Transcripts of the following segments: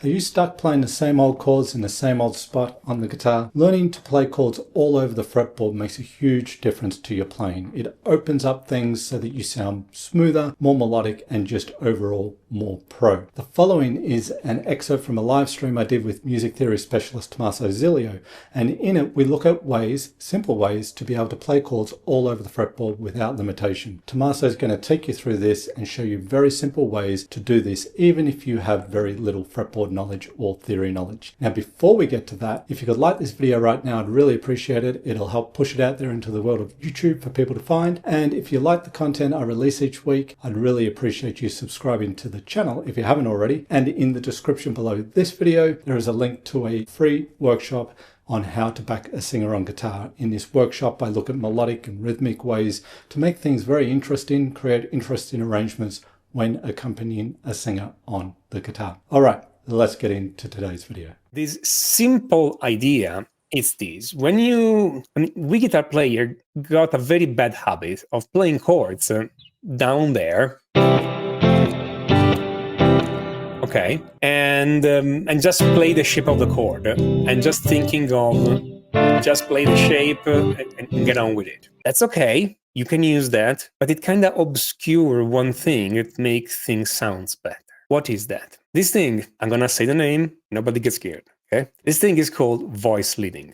Are you stuck playing the same old chords in the same old spot on the guitar? Learning to play chords all over the fretboard makes a huge difference to your playing. It opens up things so that you sound smoother, more melodic, and just overall more pro. The following is an excerpt from a live stream I did with music theory specialist Tommaso Zilio, and in it we look at ways, simple ways, to be able to play chords all over the fretboard without limitation. Tommaso is going to take you through this and show you very simple ways to do this, even if you have very little fretboard knowledge or theory knowledge. Now, before we get to that, if you could like this video right now, I'd really appreciate it. It'll help push it out there into the world of YouTube for people to find. And if you like the content I release each week, I'd really appreciate you subscribing to the channel if you haven't already. And in the description below this video, there is a link to a free workshop on how to back a singer on guitar. In this workshop, I look at melodic and rhythmic ways to make things very interesting, create interesting arrangements when accompanying a singer on the guitar. All right, let's get into today's video. This simple idea is this. We guitar player got a very bad habit of playing chords down there. Okay, and just play the shape of the chord, and just thinking of just play the shape and get on with it. That's okay, you can use that, but it kind of obscure one thing. It makes things sound better. What is that? This thing, I'm gonna say the name, nobody gets scared, okay? This thing is called voice leading.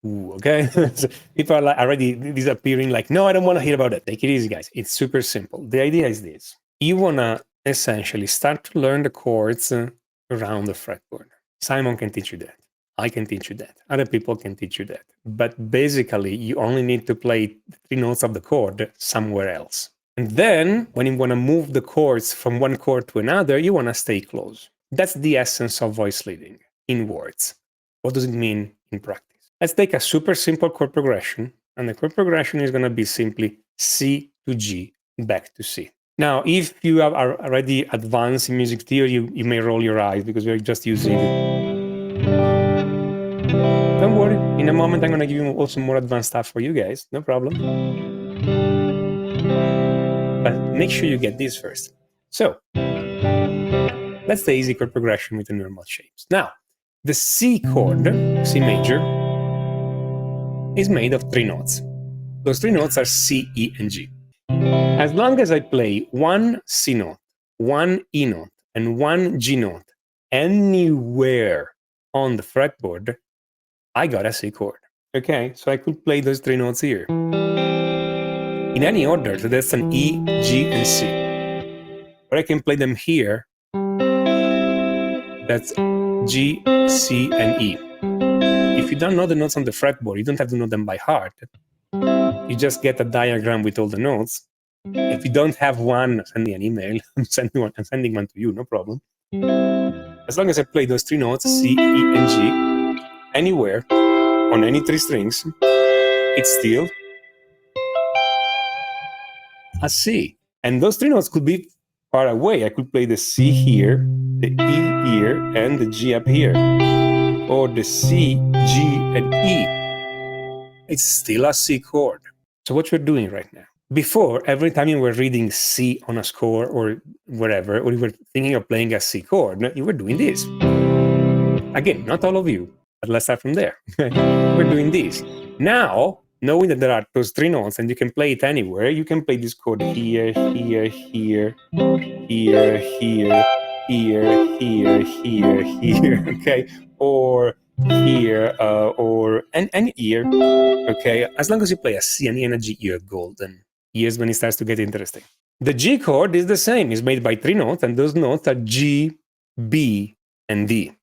Ooh, okay? So people are already disappearing like, no, I don't wanna hear about it. Take it easy, guys. It's super simple. The idea is this. You wanna essentially start to learn the chords around the fretboard. Simon can teach you that. I can teach you that. Other people can teach you that. But basically, you only need to play 3 notes of the chord somewhere else. And then, when you want to move the chords from one chord to another, you want to stay close. That's the essence of voice leading in words. What does it mean in practice? Let's take a super simple chord progression. And the chord progression is going to be simply C to G, back to C. Now, if you are already advanced in music theory, you may roll your eyes because we're just using... Don't worry, in a moment I'm going to give you also more advanced stuff for you guys, no problem. But make sure you get this first. So, that's the easy chord progression with the normal shapes. Now, the C chord, C major, is made of 3 notes. Those 3 notes are C, E, and G. As long as I play one C note, one E note, and one G note anywhere on the fretboard, I got a C chord. Okay, so I could play those 3 notes here. In any order, so that's an E, G, and C. Or I can play them here. That's G, C, and E. If you don't know the notes on the fretboard, you don't have to know them by heart. You just get a diagram with all the notes. If you don't have one, send me an email. I'm sending one to you, no problem. As long as I play those 3 notes, C, E, and G, anywhere, on any 3 strings, it's still a C. And those 3 notes could be far away. I could play the C here, the E here, and the G up here. Or the C, G, and E. It's still a C chord. So what we're doing right now. Before, every time you were reading C on a score or whatever, or you were thinking of playing a C chord, you were doing this. Again, not all of you, but let's start from there. We're doing this. Now, knowing that there are those 3 notes and you can play it anywhere, you can play this chord here, here, here, here, here, here, here, here, here, okay? Or here, and here, okay? As long as you play a C and E and a G, you're golden. Here's when it starts to get interesting. The G chord is the same. It's made by 3 notes, and those notes are G, B, and D.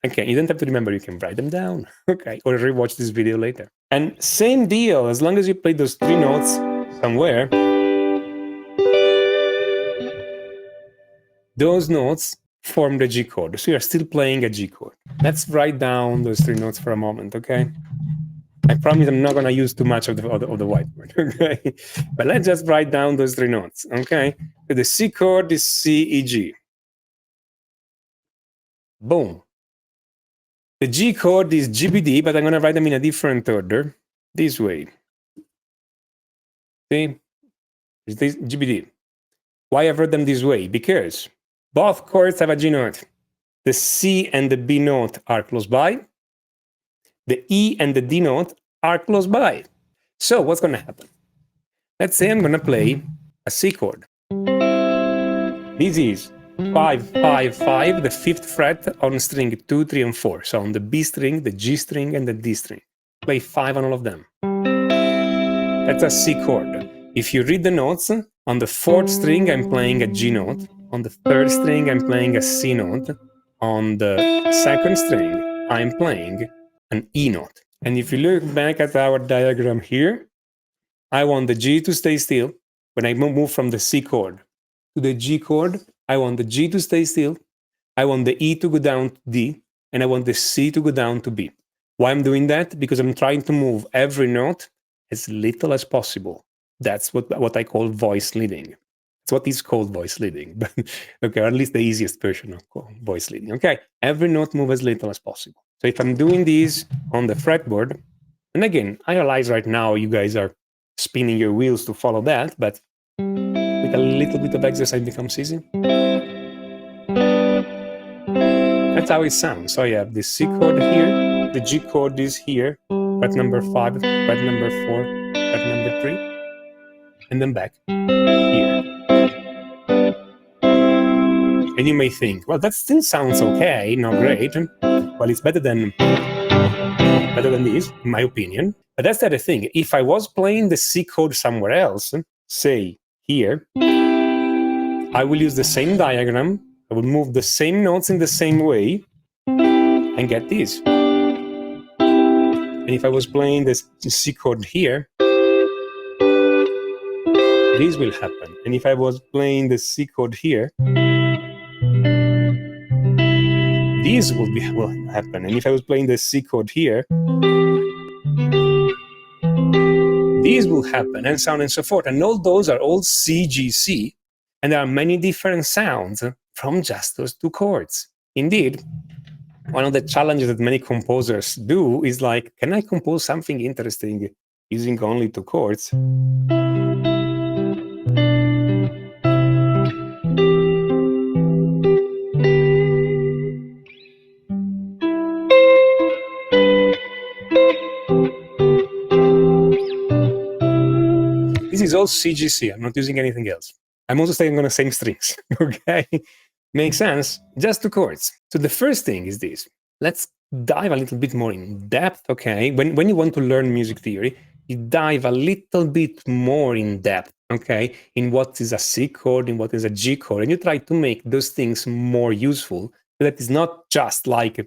Okay, you don't have to remember, you can write them down, okay, or rewatch this video later. And same deal, as long as you play those 3 notes somewhere, those notes form the G chord. So you're still playing a G chord. Let's write down those 3 notes for a moment, okay? I promise I'm not going to use too much of the whiteboard, okay? But let's just write down those 3 notes, okay? So the C chord is C, E, G. Boom. The G chord is G, B, D, but I'm going to write them in a different order, this way. See? It's this G, B, D. Why I've written them this way? Because both chords have a G note. the C and the B note are close by. The E and the D note are close by. So what's going to happen? Let's say I'm going to play a C chord. This is 5, 5, 5, the 5th fret on string 2, 3, and 4. So on the B string, the G string, and the D string. Play 5 on all of them. That's a C chord. If you read the notes, on the 4th string I'm playing a G note. On the 3rd string I'm playing a C note. On the 2nd string I'm playing an E note. And if you look back at our diagram here, I want the G to stay still. When I move from the C chord to the G chord, I want the G to stay still. I want the E to go down to D, and I want the C to go down to B. Why I'm doing that? Because I'm trying to move every note as little as possible. That's what I call voice leading. It's what is called voice leading, but okay, or at least the easiest version of voice leading. Okay, every note move as little as possible. So if I'm doing these on the fretboard, and again, I realize right now you guys are spinning your wheels to follow that, but with a little bit of exercise it becomes easy. That's how it sounds. So I have the C chord here, the G chord is here, fret number 5, fret number 4, fret number 3, and then back here. And you may think, well, that still sounds okay, not great. Well, it's better than this, in my opinion. But that's the other thing. If I was playing the C chord somewhere else, say here, I will use the same diagram. I will move the same notes in the same way and get this. And if I was playing the C chord here, this will happen. And if I was playing the C chord here, this will happen. And if I was playing the C chord here, this will happen, and so on and so forth. And all those are all C, G, C. And there are many different sounds from just those two chords. Indeed, one of the challenges that many composers do is like, can I compose something interesting using only two chords? This is all CGC. I'm not using anything else. I'm also staying on the same strings, okay? Makes sense? Just two chords. So the first thing is this. Let's dive a little bit more in depth, okay? When you want to learn music theory, you dive a little bit more in depth, okay? In what is a C chord, in what is a G chord, and you try to make those things more useful. That is not just like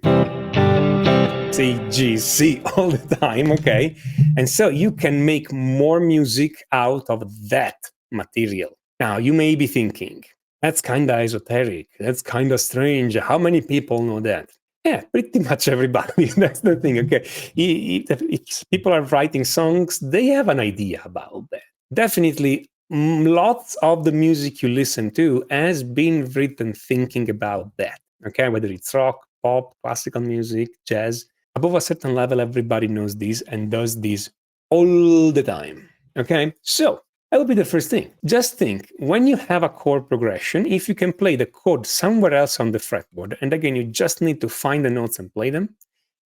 C, G, C all the time, okay? And so you can make more music out of that material. Now, you may be thinking, that's kind of esoteric, that's kind of strange. How many people know that? Yeah, pretty much everybody. That's the thing, okay? If people are writing songs, they have an idea about that. Definitely, lots of the music you listen to has been written thinking about that, okay? Whether it's rock, pop, classical music, jazz. Above a certain level, everybody knows this and does this all the time, okay? So that would be the first thing. Just think, when you have a chord progression, if you can play the chord somewhere else on the fretboard, and again, you just need to find the notes and play them,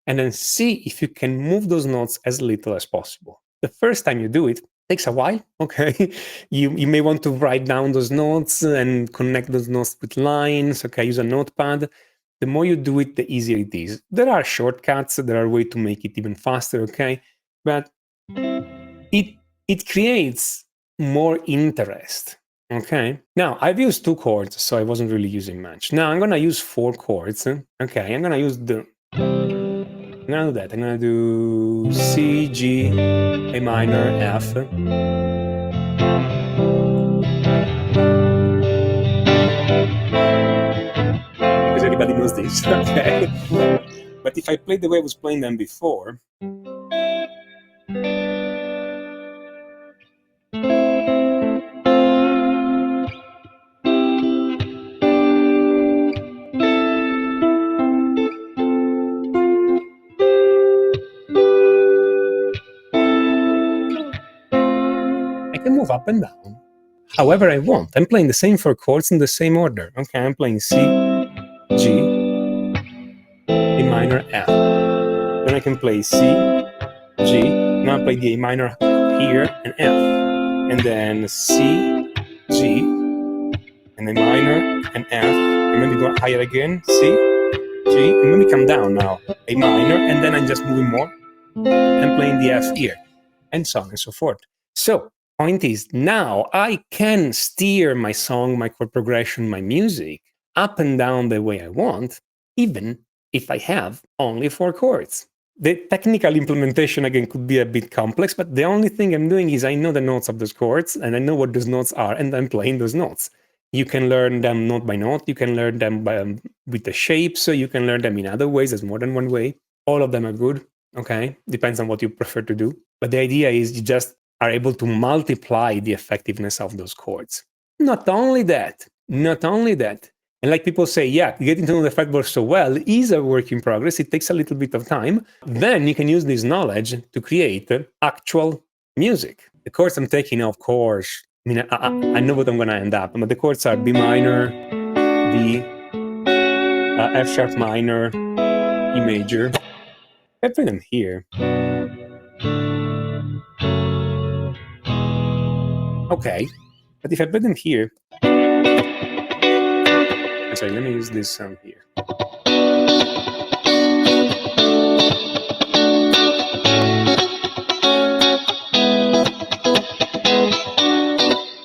and then see if you can move those notes as little as possible. The first time you do it, takes a while, okay? You may want to write down those notes and connect those notes with lines, okay? Use a notepad. The more you do it, the easier it is. There are shortcuts, there are ways to make it even faster, okay? But it creates more interest, okay? Now, I've used two chords, so I wasn't really using much. Now, I'm gonna use 4 chords, okay? I'm gonna use I'm gonna do that. I'm gonna do C, G, A minor, F. Everybody knows this, okay? But if I play the way I was playing them before, I can move up and down however I want. I'm playing the same 4 chords in the same order, okay? I'm playing C, G, minor, F. Then I can play C, G. Now I play the A minor here and F. And then C, G, and then minor and F. And maybe go higher again, C, G, and maybe come down now, A minor, and then I'm just moving more and playing the F here, and so on and so forth. So, point is, now I can steer my song, my chord progression, my music up and down the way I want, even if I have only 4 chords. The technical implementation, again, could be a bit complex, but the only thing I'm doing is I know the notes of those chords, and I know what those notes are, and I'm playing those notes. You can learn them note by note, you can learn them with the shapes, so you can learn them in other ways, there's more than one way. All of them are good, okay? Depends on what you prefer to do. But the idea is you just are able to multiply the effectiveness of those chords. Not only that, and like people say, yeah, getting to know the fretboard so well is a work in progress, it takes a little bit of time. Then you can use this knowledge to create actual music. The chords I'm taking, of course, I mean, I know what I'm going to end up, but the chords are B minor, D, F sharp minor, E major. I play them here. Okay, but if I put them here, I'm sorry, let me use this sound here.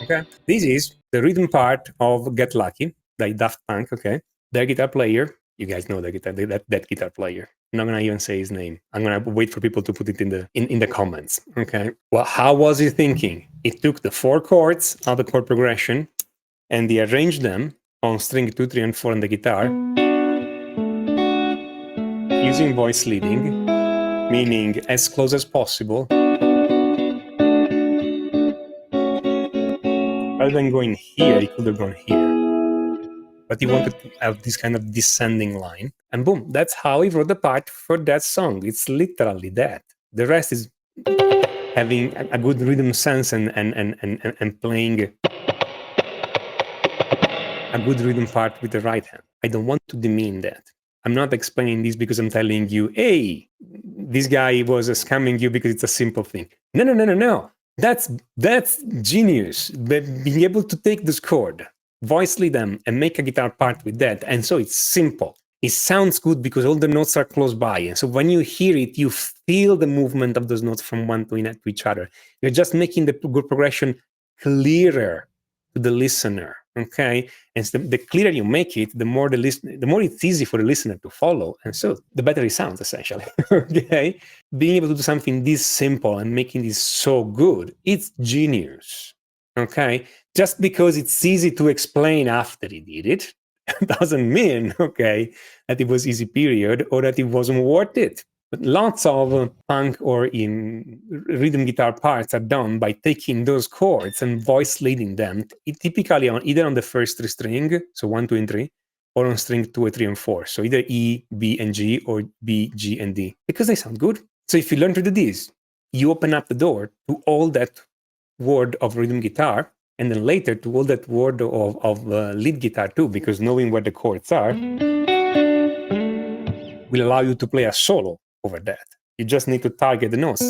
Okay, this is the rhythm part of Get Lucky by Daft Punk, okay? Their guitar player, you guys know that guitar player. I'm not gonna even say his name. I'm gonna wait for people to put it in the comments, okay? Well, how was he thinking? He took the 4 chords of the chord progression and he arranged them on string 2, 3, and 4 on the guitar using voice leading, meaning as close as possible. Rather than going here, he could have gone here. But he wanted to have this kind of descending line. And boom, that's how he wrote the part for that song. It's literally that. The rest is having a good rhythm sense and playing a good rhythm part with the right hand. I don't want to demean that. I'm not explaining this because I'm telling you, hey, this guy was scamming you because it's a simple thing. No. That's genius. Being able to take this chord, voice lead them, and make a guitar part with that. And so it's simple. It sounds good because all the notes are close by. And so when you hear it, you feel the movement of those notes from one to each other. You're just making the chord progression clearer to the listener. Okay, and so the clearer you make it, the more it's easy for the listener to follow, and so the better it sounds, essentially. Okay, being able to do something this simple and making this so good, it's genius. Okay, just because it's easy to explain after he did it, doesn't mean, okay, that it was easy, period, or that it wasn't worth it. But lots of punk or in rhythm guitar parts are done by taking those chords and voice leading them, typically either on the first 3 string, so 1, 2, and 3, or on string 2, 3, and 4, so either E, B, and G, or B, G, and D, because they sound good. So if you learn to do this, you open up the door to all that world of rhythm guitar, and then later to all that world of lead guitar too, because knowing where the chords are will allow you to play a solo over that. You just need to target the notes.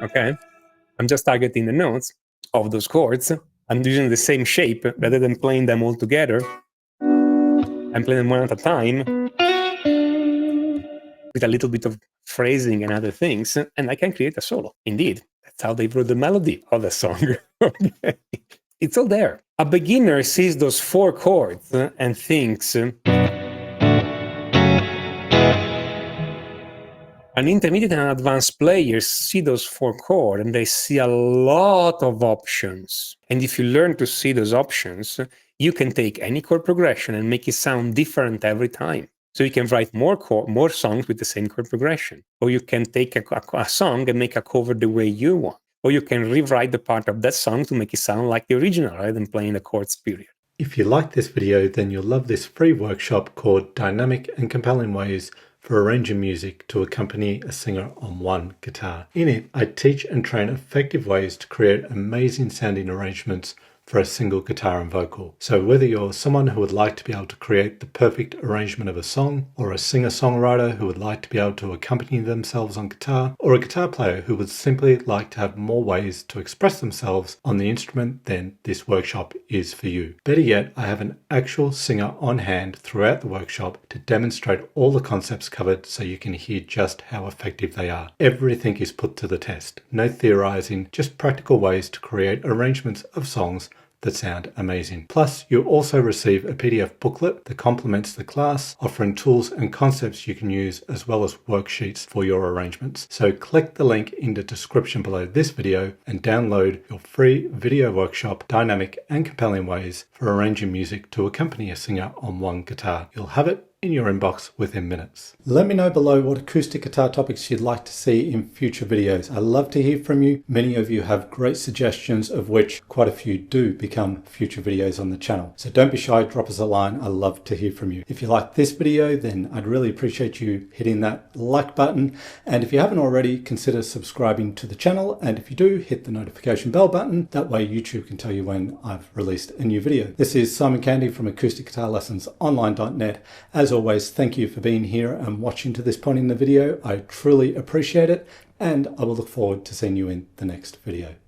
Okay, I'm just targeting the notes of those chords. I'm using the same shape rather than playing them all together. I'm playing them one at a time with a little bit of phrasing and other things, and I can create a solo. Indeed, that's how they wrote the melody of the song. Okay. It's all there. A beginner sees those 4 chords and thinks, an intermediate and advanced players see those 4 chords and they see a lot of options. And if you learn to see those options, you can take any chord progression and make it sound different every time. So you can write more songs with the same chord progression. Or you can take a song and make a cover the way you want. Or you can rewrite the part of that song to make it sound like the original rather than playing the chords, period. If you like this video, then you'll love this free workshop called Dynamic and Compelling Ways for Arranging Music to Accompany a Singer on One Guitar. In it, I teach and train effective ways to create amazing sounding arrangements for a single guitar and vocal. So whether you're someone who would like to be able to create the perfect arrangement of a song, or a singer-songwriter who would like to be able to accompany themselves on guitar, or a guitar player who would simply like to have more ways to express themselves on the instrument, then this workshop is for you. Better yet, I have an actual singer on hand throughout the workshop to demonstrate all the concepts covered so you can hear just how effective they are. Everything is put to the test. No theorizing, just practical ways to create arrangements of songs that sound amazing. Plus, you'll also receive a PDF booklet that complements the class, offering tools and concepts you can use as well as worksheets for your arrangements. So click the link in the description below this video and download your free video workshop, Dynamic and Compelling Ways for Arranging Music to Accompany a Singer on One Guitar. You'll have it in your inbox within minutes. Let me know below what acoustic guitar topics you'd like to see in future videos. I love to hear from you. Many of you have great suggestions, of which quite a few do become future videos on the channel. So don't be shy, drop us a line. I love to hear from you. If you like this video, then I'd really appreciate you hitting that like button. And if you haven't already, consider subscribing to the channel. And if you do, hit the notification bell button. That way YouTube can tell you when I've released a new video. This is Simon Candy from acousticguitarlessonsonline.net. As always, thank you for being here and watching to this point in the video. I truly appreciate it, and I will look forward to seeing you in the next video.